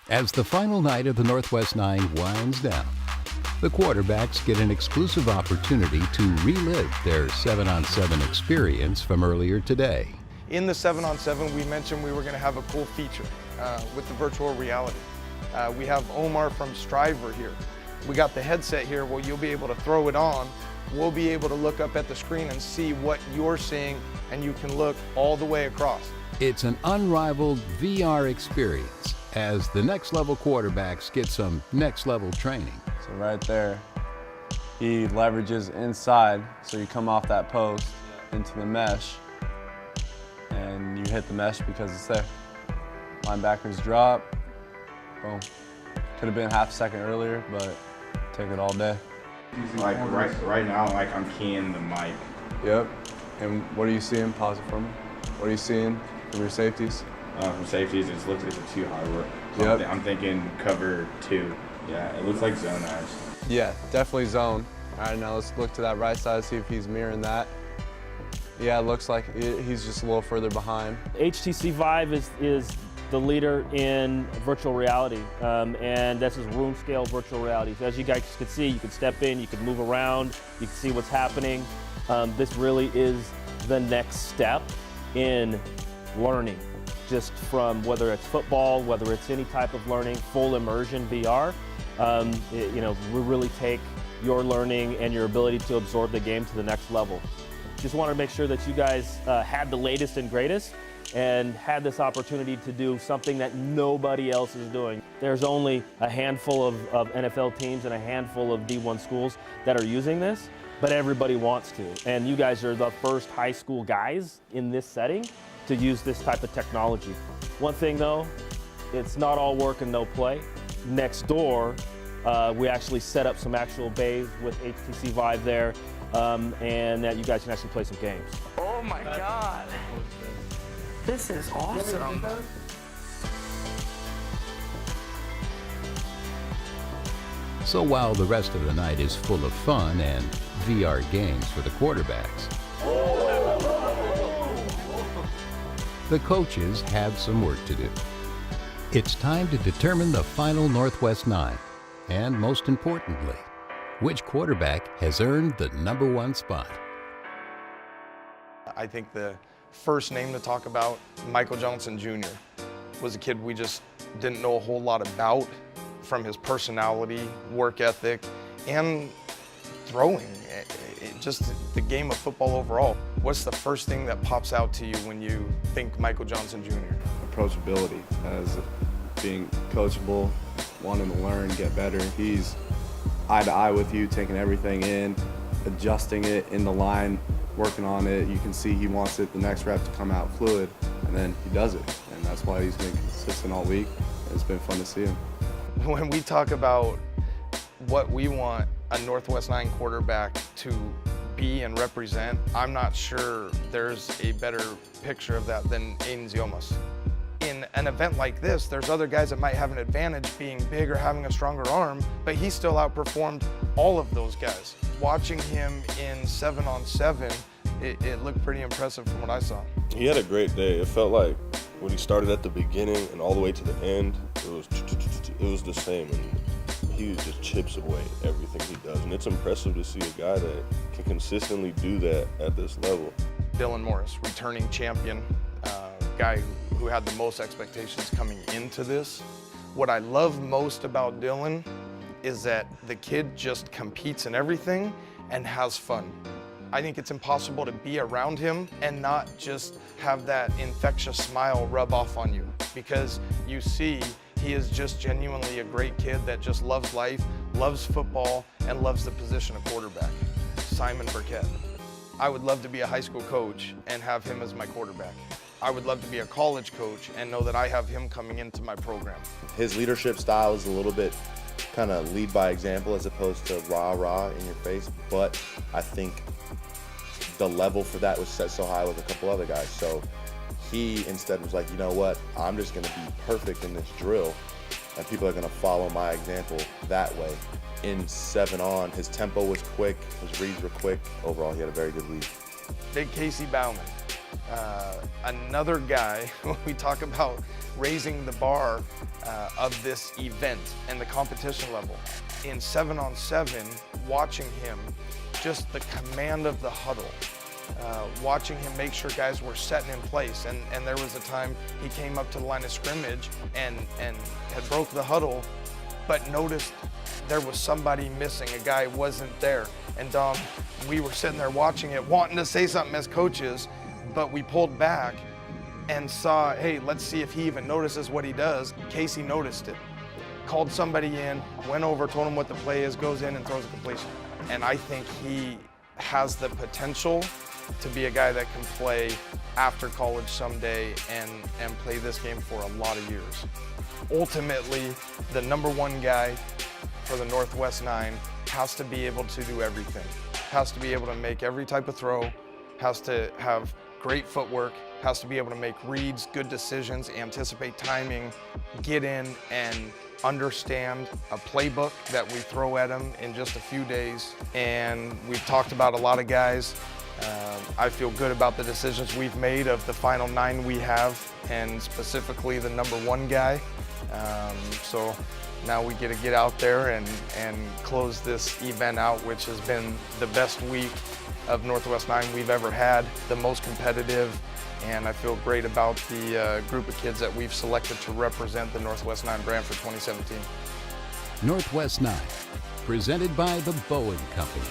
As the final night of the Northwest 9 winds down, the quarterbacks get an exclusive opportunity to relive their 7-on-7 experience from earlier today. In the 7-on-7, we mentioned we were going to have a cool feature with the virtual reality. We have Omar from StriVR here. We got the headset here where you'll be able to throw it on. We'll be able to look up at the screen and see what you're seeing, and you can look all the way across. It's an unrivaled VR experience as the next level quarterbacks get some next level training. So right there, he leverages inside, so you come off that post into the mesh, and you hit the mesh because it's there. Linebackers drop, boom. Could have been half a second earlier, but take it all day. Like right now, like I'm keying the mic. Yep. And what are you seeing? Pause it for me. What are you seeing from your safeties? From safeties, it looks like it's a too high work. Yep. I'm thinking cover 2. Yeah, it looks like zone eyes. Yeah, definitely zone. All right, now let's look to that right side, see if he's mirroring that. Yeah, it looks like he's just a little further behind. HTC VIVE is the leader in virtual reality, and this is room scale virtual reality. So as you guys can see, you can step in, you can move around, you can see what's happening. This really is the next step in learning, just from whether it's football, whether it's any type of learning, full immersion VR. We really take your learning and your ability to absorb the game to the next level. Just want to make sure that you guys had the latest and greatest and had this opportunity to do something that nobody else is doing. There's only a handful of NFL teams and a handful of D1 schools that are using this, but everybody wants to. And you guys are the first high school guys in this setting to use this type of technology. One thing though, it's not all work and no play. Next door, we actually set up some actual bays with HTC VIVE there, and that you guys can actually play some games. Oh my God. This is awesome. So while the rest of the night is full of fun and VR games for the quarterbacks, the coaches have some work to do. It's time to determine the final Northwest 9, and most importantly, which quarterback has earned the #1 spot. I think the first name to talk about, Michael Johnson Jr., was a kid we just didn't know a whole lot about, from his personality, work ethic, and throwing. Just the game of football overall. What's the first thing that pops out to you when you think Michael Johnson Jr.? Approachability, as being coachable, wanting to learn, get better. He's eye to eye with you, taking everything in, adjusting it in the line, working on it. You can see he wants it the next rep to come out fluid, and then he does it. And that's why he's been consistent all week. It's been fun to see him. When we talk about what we want a Northwest 9 quarterback to be and represent, I'm not sure there's a better picture of that than Aiden Ziomas. In an event like this, there's other guys that might have an advantage being big or having a stronger arm, but he still outperformed all of those guys. Watching him in 7-on-7, it looked pretty impressive from what I saw. He had a great day. It felt like when he started at the beginning and all the way to the end, it was the same. And he just chips away everything he does. And it's impressive to see a guy that can consistently do that at this level. Dylan Morris, returning champion, guy who had the most expectations coming into this. What I love most about Dylan is that the kid just competes in everything and has fun. I think it's impossible to be around him and not just have that infectious smile rub off on you, because you see he is just genuinely a great kid that just loves life, loves football, and loves the position of quarterback. Simon Burkett. I would love to be a high school coach and have him as my quarterback. I would love to be a college coach and know that I have him coming into my program. His leadership style is a little bit kind of lead by example as opposed to rah-rah in your face, but I think the level for that was set so high with a couple other guys. So he instead was like, you know what, I'm just gonna be perfect in this drill and people are gonna follow my example that way. In 7-on, his tempo was quick, his reads were quick. Overall, he had a very good lead. Big Casey Bauman. Another guy, when we talk about raising the bar of this event and the competition level, in 7-on-7, watching him, just the command of the huddle, watching him make sure guys were setting in place. And there was a time he came up to the line of scrimmage and had broke the huddle, but noticed there was somebody missing, a guy wasn't there. And Dom, we were sitting there watching it, wanting to say something as coaches, but we pulled back and saw, hey, let's see if he even notices what he does. Casey noticed it, called somebody in, went over, told him what the play is, goes in and throws a completion. And I think he has the potential to be a guy that can play after college someday and play this game for a lot of years. Ultimately, the #1 guy for the Northwest 9 has to be able to do everything. Has to be able to make every type of throw, has to have great footwork, has to be able to make reads, good decisions, anticipate timing, get in and understand a playbook that we throw at him in just a few days. And we've talked about a lot of guys. I feel good about the decisions we've made of the final 9 we have, and specifically the #1 guy. So now we get to get out there and close this event out, which has been the best week of Northwest 9 we've ever had, the most competitive, and I feel great about the group of kids that we've selected to represent the Northwest 9 brand for 2017. Northwest 9, presented by the Bowen Company.